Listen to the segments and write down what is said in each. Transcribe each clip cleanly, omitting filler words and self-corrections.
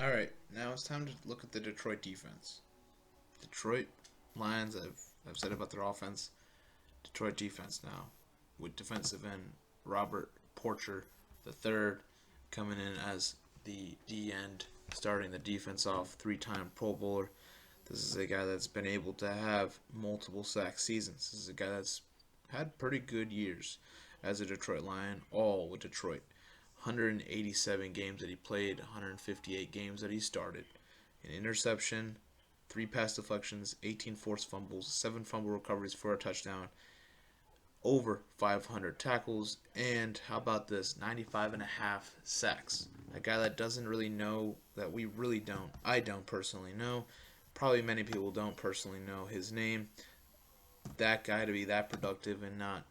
All right, now it's time to look at the Detroit defense. Detroit Lions. I've said about their offense. Detroit defense now, with defensive end Robert Porcher the third coming in as the D end, starting the defense off. Three-time Pro Bowler. This is a guy that's been able to have multiple sack seasons. This is a guy that's had pretty good years as a Detroit Lion, all with Detroit. 187 games that he played, 158 games that he started. An interception, 3 pass deflections, 18 forced fumbles, 7 fumble recoveries for a touchdown, over 500 tackles, and how about this, 95 and a half sacks. A guy that doesn't really know, that we really don't, I don't personally know, probably many people don't personally know his name. That guy to be that productive and not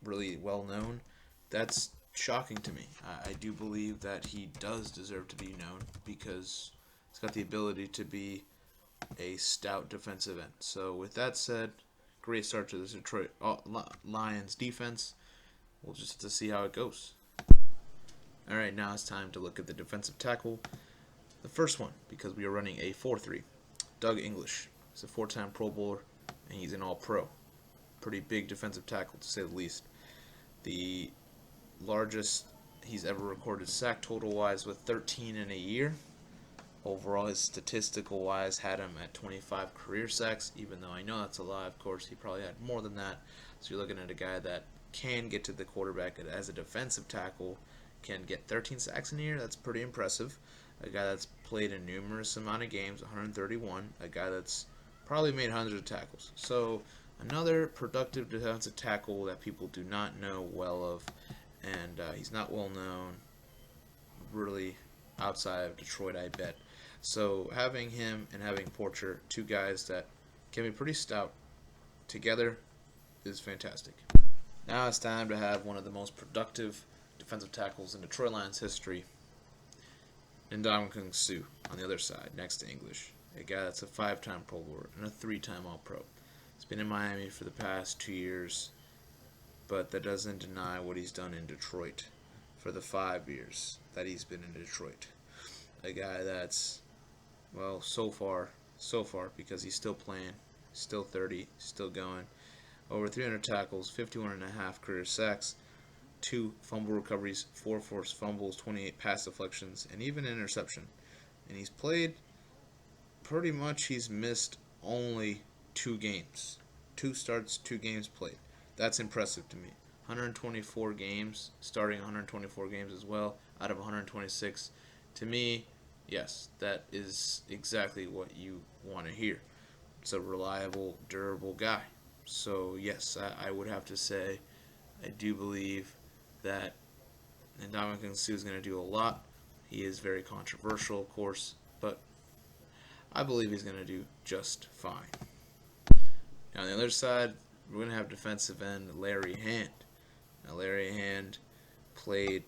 really well known, that's shocking to me. I do believe that he does deserve to be known because he's got the ability to be a stout defensive end. So, with that said, great start to this Detroit Lions defense. We'll just have to see how it goes. All right, now it's time to look at the defensive tackle. The first one, because we are running a 4-3. Doug English. He's a 4-time Pro Bowler, and he's an All-Pro. Pretty big defensive tackle, to say the least. The largest he's ever recorded sack total-wise with 13 in a year. Overall, his statistical-wise had him at 25 career sacks, even though I know that's a lot. Of course, he probably had more than that. So you're looking at a guy that can get to the quarterback as a defensive tackle, can get 13 sacks in a year. That's pretty impressive. A guy that's played a numerous amount of games, 131. A guy that's probably made hundreds of tackles. So another productive defensive tackle that people do not know well of, and he's not well known really outside of Detroit, I bet. So having him and having Porcher, two guys that can be pretty stout together, is fantastic. Now it's time to have one of the most productive defensive tackles in Detroit Lions history, Ndamukong Suh, on the other side, next to English. A guy that's a 5-time Pro Bowler and a 3-time All-Pro. He's been in Miami for the past 2 years, but that doesn't deny what he's done in Detroit for the 5 years that he's been in Detroit. A guy that's, well, so far, because he's still playing, still 30, still going. Over 300 tackles, 51 and a half career sacks, 2 fumble recoveries, 4 forced fumbles, 28 pass deflections, and even an interception. And he's played, pretty much he's missed only 2 games. 2 starts, 2 games played. That's impressive to me. 124 games, starting 124 games as well, out of 126. To me, yes, that is exactly what you want to hear. It's a reliable, durable guy. So, yes, I would have to say I do believe that Ndamukong Suh is going to do a lot. He is very controversial, of course, but I believe he's going to do just fine. Now, on the other side, we're going to have defensive end Larry Hand. Now, Larry Hand played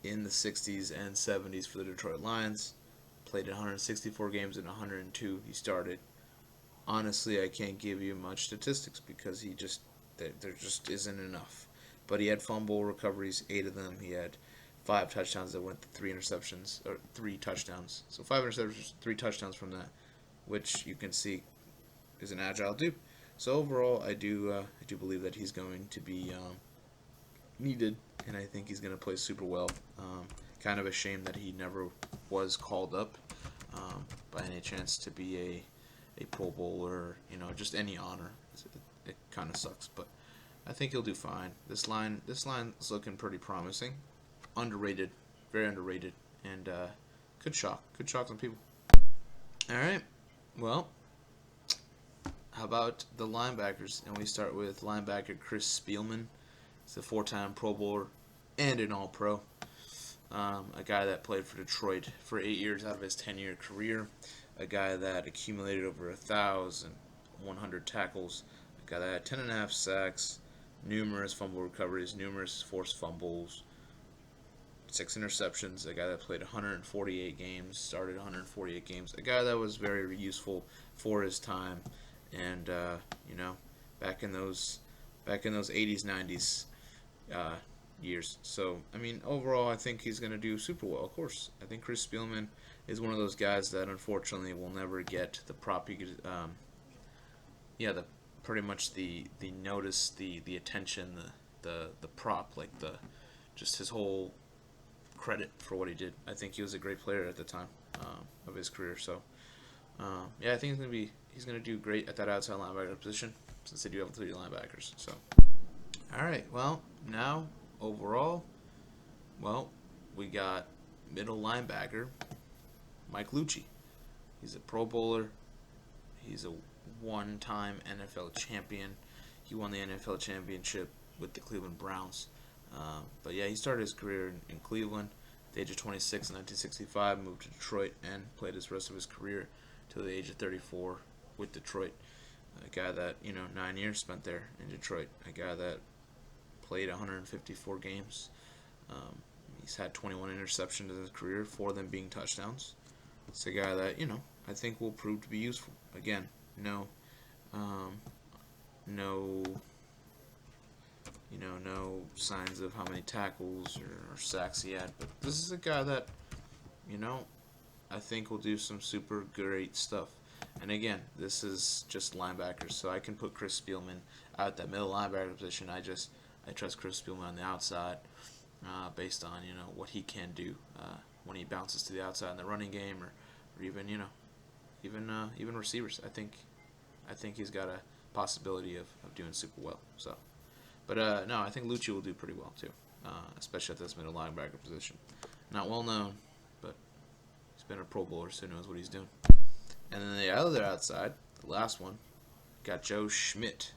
in the 60s and 70s for the Detroit Lions. Played 164 games and 102 he started. Honestly, I can't give you much statistics because there just isn't enough. But he had fumble recoveries, 8 of them. He had 5 touchdowns that went to 3 interceptions, or 3 touchdowns. So 5 interceptions, 3 touchdowns from that, which you can see is an agile dude. So overall, I do believe that he's going to be needed, and I think he's going to play super well. Kind of a shame that he never was called up by any chance to be a Pro Bowler, or just any honor. It kind of sucks, but I think he'll do fine. This line's looking pretty promising, underrated, very underrated, and could shock some people. All right, well, how about the linebackers? And we start with linebacker Chris Spielman. He's a 4-time Pro Bowler and an All-Pro. A guy that played for Detroit for 8 years out of his 10-year career. A guy that accumulated over 1,100 tackles. A guy that had 10.5 sacks, numerous fumble recoveries, numerous forced fumbles, 6 interceptions. A guy that played 148 games, started 148 games. A guy that was very useful for his time, and back in those 80s, 90s years. So, I mean, overall, I think he's going to do super well, of course. I think Chris Spielman is one of those guys that unfortunately will never get the prop. The pretty much the notice, the attention, the prop, like the just his whole credit for what he did. I think he was a great player at the time of his career. So yeah, I think he's gonna do great at that outside linebacker position since they do have 3 linebackers. So all right, well now overall, well we got middle linebacker Mike Lucci. He's a Pro Bowler. He's a one-time NFL champion. He won the NFL championship with the Cleveland Browns. But yeah, he started his career in Cleveland at the age of 26 in 1965, moved to Detroit, and played the rest of his career till the age of 34 with Detroit. A guy that, 9 years spent there in Detroit. A guy that played 154 games. He's had 21 interceptions in his career, 4 of them being touchdowns. It's a guy that, I think will prove to be useful. Again, no signs of how many tackles or sacks he had. But this is a guy that, I think will do some super great stuff. And again, this is just linebackers, so I can put Chris Spielman out that middle linebacker position. I trust Chris Spielman on the outside, based on what he can do when he bounces to the outside in the running game, or even even receivers. I think he's got a possibility of doing super well. So, but no, I think Lucci will do pretty well too, especially at this middle linebacker position. Not well known, but he's been a Pro Bowler, so he knows what he's doing. And then the other outside, the last one, got Joe Schmidt.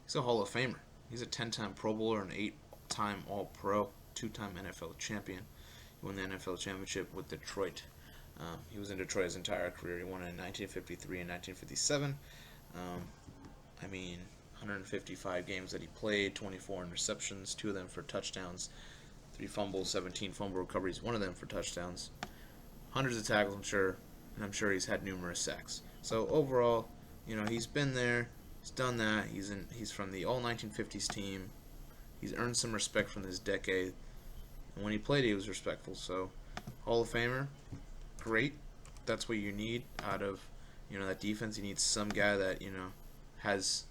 He's a Hall of Famer. He's a 10-time Pro Bowler, an 8-time All-Pro, 2-time NFL champion. He won the NFL championship with Detroit. He was in Detroit his entire career. He won it in 1953 and 1957. 155 games that he played, 24 interceptions, 2 of them for touchdowns, 3 fumbles, 17 fumble recoveries, 1 of them for touchdowns, hundreds of tackles, I'm sure he's had numerous sacks. So overall, he's been there, he's done that. He's from the all 1950s team. He's earned some respect from this decade, and when he played, he was respectful. So Hall of Famer, great. That's what you need out of that defense. You need some guy that has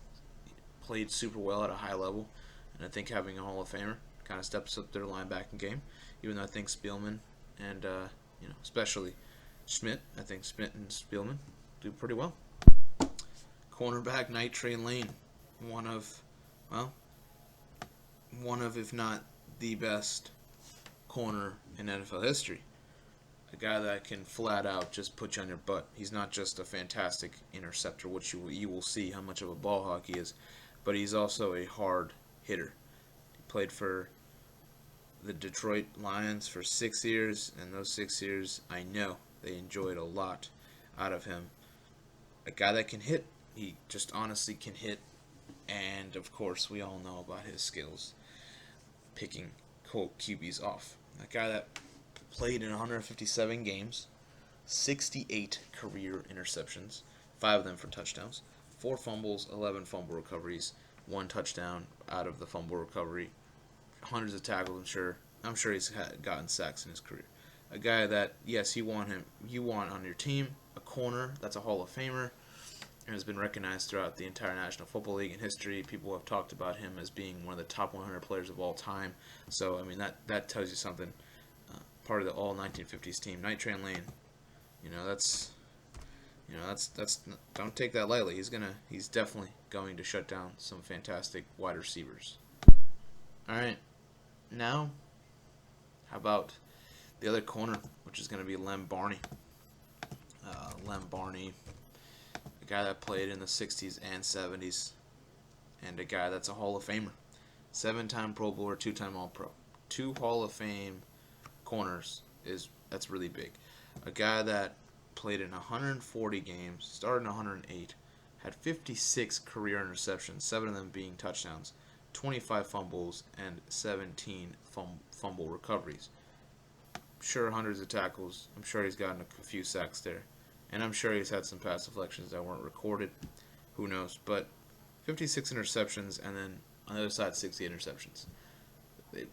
played super well at a high level, and I think having a Hall of Famer kind of steps up their linebacking game. Even though I think Spielman and especially Schmidt, I think Schmidt and Spielman do pretty well. Cornerback Night Train Lane, one of if not the best corner in NFL history. A guy that can flat out just put you on your butt. He's not just a fantastic interceptor, which you will see how much of a ball hawk he is, but he's also a hard hitter. He played for the Detroit Lions for 6 years, and those 6 years, I know they enjoyed a lot out of him. A guy that can hit. He just honestly can hit, and of course, we all know about his skills picking quote QBs off. A guy that played in 157 games, 68 career interceptions, 5 of them for touchdowns, 4 fumbles, 11 fumble recoveries, 1 touchdown out of the fumble recovery, hundreds of tackles. I'm sure he's gotten sacks in his career. A guy that, yes, you want on your team, a corner that's a Hall of Famer, and has been recognized throughout the entire National Football League in history. People have talked about him as being one of the top 100 players of all time. So, that tells you something. Part of the all 1950s team, Night Train Lane. That's don't take that lightly. He's definitely going to shut down some fantastic wide receivers. All right, now how about the other corner, which is going to be Lem Barney. Lem Barney, a guy that played in the 60s and 70s, and a guy that's a Hall of Famer. 7-time Pro Bowler, 2-time All-Pro. 2 Hall of Fame corners, that's really big. A guy that played in 140 games, started in 108, had 56 career interceptions, 7 of them being touchdowns, 25 fumbles, and 17 fumble recoveries. Sure, hundreds of tackles. I'm sure he's gotten a few sacks there. And I'm sure he's had some pass deflections that weren't recorded. Who knows? But 56 interceptions, and then on the other side, 60 interceptions.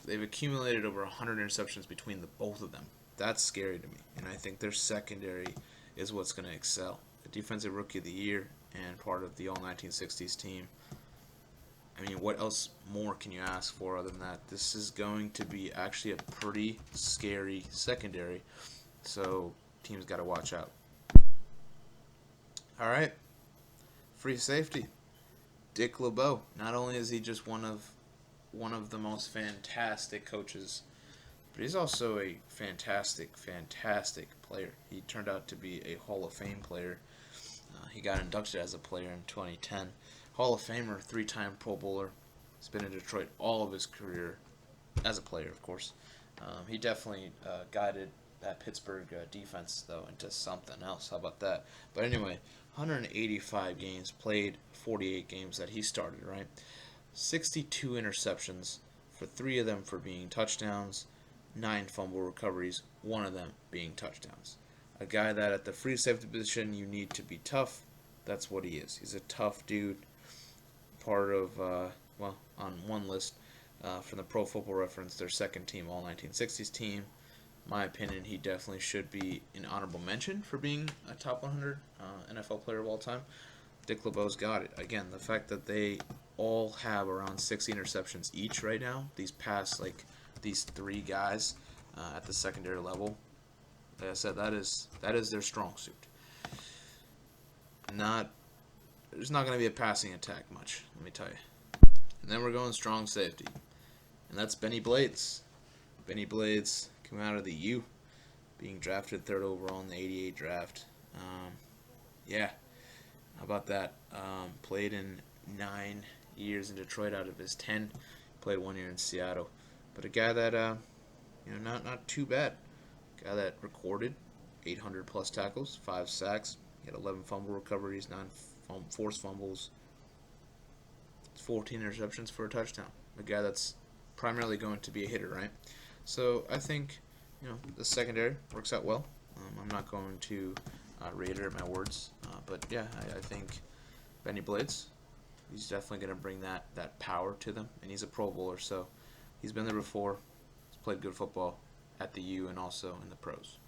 They've accumulated over 100 interceptions between the both of them. That's scary to me. And I think their secondary is what's going to excel. The Defensive Rookie of the Year and part of the All 1960s team. I mean, what else more can you ask for other than that? This is going to be actually a pretty scary secondary. So teams got to watch out. All right. Free safety. Dick LeBeau. Not only is he just one of the most fantastic coaches, but he's also a fantastic player. He turned out to be a Hall of Fame player. He got inducted as a player in 2010. Hall of Famer, 3-time Pro Bowler. He's been in Detroit all of his career as a player, of course. He definitely guided that Pittsburgh defense, though, into something else. How about that? But anyway, 185 games played, 48 games that he started, right? 62 interceptions, for 3 of them for being touchdowns, 9 fumble recoveries, 1 of them being touchdowns. A guy that at the free safety position you need to be tough. That's what he is. He's a tough dude. Part of, on one list from the Pro Football Reference, their second team, All 1960s team. My opinion, he definitely should be an honorable mention for being a top 100 NFL player of all time. Dick LeBeau's got it. Again, the fact that they all have around 60 interceptions each right now, these 3 guys at the secondary level, like I said, that is their strong suit. There's not going to be a passing attack much, let me tell you. And then we're going strong safety, and that's Bennie Blades. Bennie Blades came out of the U, being drafted 3rd overall in the '88 draft. How about that? Played in 9 years in Detroit out of his 10. Played 1 year in Seattle. But a guy that, not too bad. Guy that recorded 800 plus tackles, 5 sacks. He had 11 fumble recoveries, 9 forced fumbles, 14 interceptions for a touchdown. A guy that's primarily going to be a hitter, right? So I think, the secondary works out well. I'm not going to reiterate my words, but yeah, I think Bennie Blades, he's definitely going to bring that power to them, and he's a Pro Bowler, so he's been there before. He's played good football at the U and also in the pros.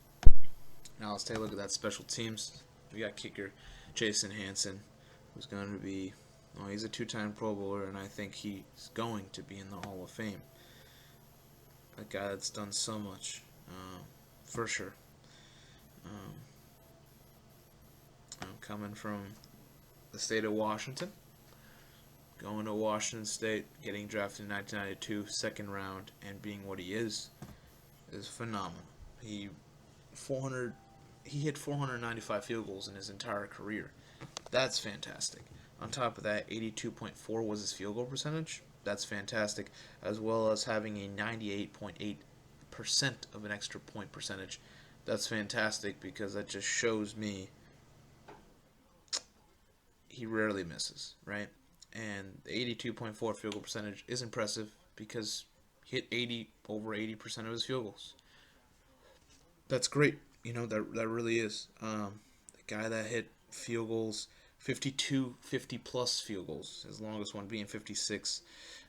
Now let's take a look at that special teams. We got kicker Jason Hanson, who's going to be, he's a 2-time Pro Bowler, and I think he's going to be in the Hall of Fame. A guy that's done so much, for sure. Coming from the state of Washington, going to Washington State, getting drafted in 1992, 2nd round, and being what he is phenomenal. He hit 495 field goals in his entire career. That's fantastic. On top of that, 82.4 was his field goal percentage. That's fantastic, as well as having a 98.8% of an extra point percentage. That's fantastic because that just shows me he rarely misses, right? And the 82.4 field goal percentage is impressive because he hit over 80% of his field goals. That's great. That really is. The guy that hit field goals, 50 plus field goals, his longest one being 56.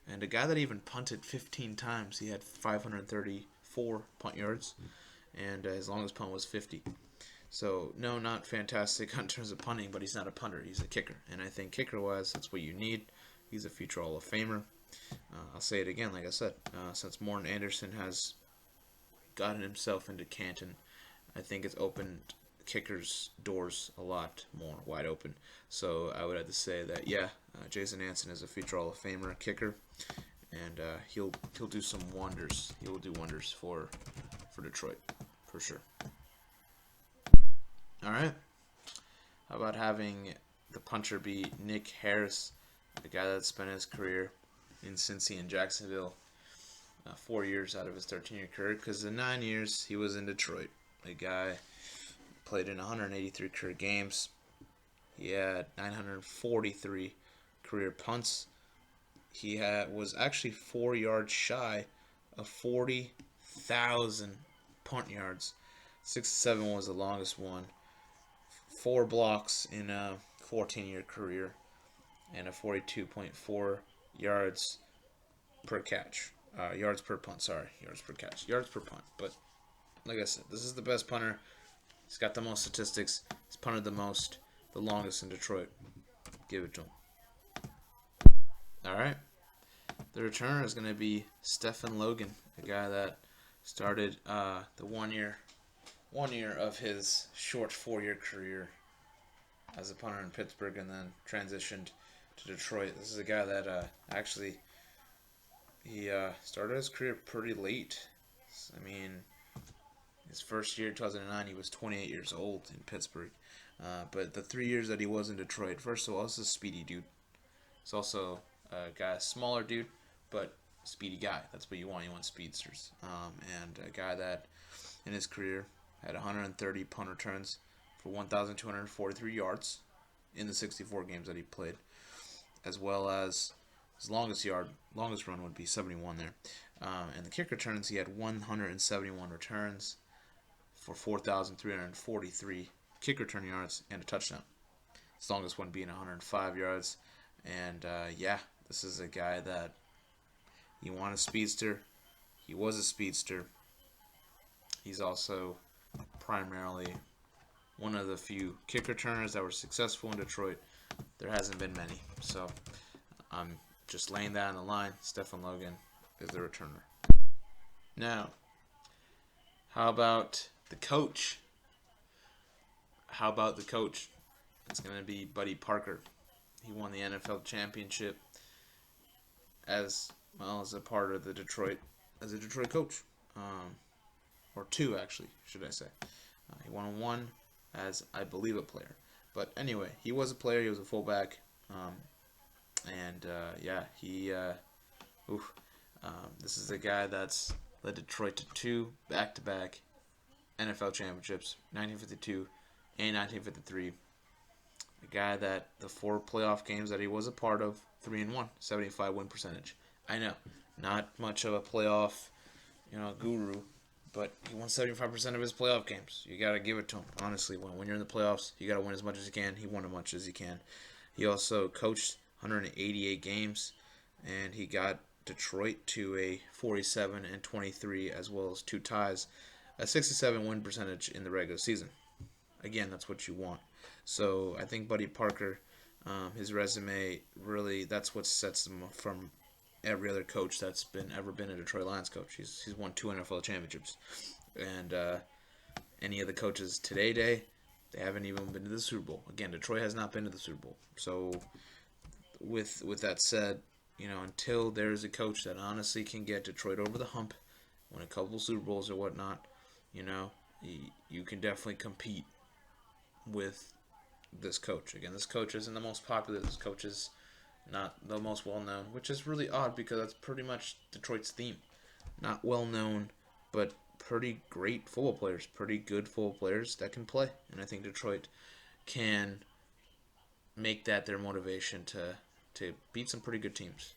And a guy that even punted 15 times. He had 534 punt yards, and his longest punt was 50. So, no, not fantastic in terms of punting, but he's not a punter. He's a kicker. And I think kicker-wise, that's what you need. He's a future Hall of Famer. I'll say it again, like I said. Since Morton Anderson has gotten himself into Canton, I think it's opened kickers' doors a lot more wide open. So I would have to say that, Jason Hanson is a future Hall of Famer kicker, and he'll do some wonders. He will do wonders for Detroit, for sure. All right. How about having the puncher be Nick Harris, the guy that spent his career in Cincy and Jacksonville, 4 years out of his 13-year career, because in 9 years he was in Detroit. A guy played in 183 career games. He had 943 career punts. He was actually 4 yards shy of 40,000 punt yards. 67 was the longest one. 4 blocks in a 14-year career, and a 42.4 yards per catch. Yards per punt, sorry. Yards per catch. Yards per punt. But like I said, this is the best punter. He's got the most statistics. He's punted the most, the longest in Detroit. Give it to him. All right. The returner is going to be Stefan Logan, the guy that started the 1 year of his short 4-year career as a punter in Pittsburgh, and then transitioned to Detroit. This is a guy that actually he started his career pretty late. I mean, his first year, 2009, he was 28 years old in Pittsburgh. But the 3 years that he was in Detroit, first of all, this is a speedy dude. He's also a guy, a smaller dude, but speedy guy. That's what you want. You want speedsters. And a guy that in his career had 130 punt returns for 1,243 yards in the 64 games that he played, as well as his longest run would be 71 there. And the kick returns, he had 171 returns for 4,343 kick return yards and a touchdown. His longest one being 105 yards. And this is a guy that you want a speedster. He was a speedster. He's also primarily one of the few kick returners that were successful in Detroit. There hasn't been many. So I'm just laying that on the line. Stefan Logan is the returner. Now, how about the coach? It's going to be Buddy Parker. He won the NFL championship as well as a part of the Detroit, as a Detroit coach. Or two, actually, should I say. He won one as, I believe, a player. But anyway, he was a player. He was a fullback. This is a guy that's led Detroit to 2 back-to-back NFL championships, 1952 and 1953. A guy that the 4 playoff games that he was a part of, 3-1, 75 win percentage. I know, not much of a playoff, guru, but he won 75% of his playoff games. You gotta give it to him. Honestly, when you're in the playoffs, you gotta win as much as you can. He won as much as he can. He also coached 188 games, and he got Detroit to a 47-23, as well as 2 ties, a 67 win percentage in the regular season. Again, that's what you want. So I think Buddy Parker, his resume, really, that's what sets him from every other coach that's ever been a Detroit Lions coach. He's won 2 NFL championships. And any of the coaches today, they haven't even been to the Super Bowl. Again, Detroit has not been to the Super Bowl. So with that said, until there's a coach that honestly can get Detroit over the hump, win a couple Super Bowls or whatnot, you can definitely compete with this coach. Again, this coach isn't the most popular. This coach is not the most well-known, which is really odd because that's pretty much Detroit's theme. Not well-known, but pretty great football players, pretty good football players that can play. And I think Detroit can make that their motivation to beat some pretty good teams.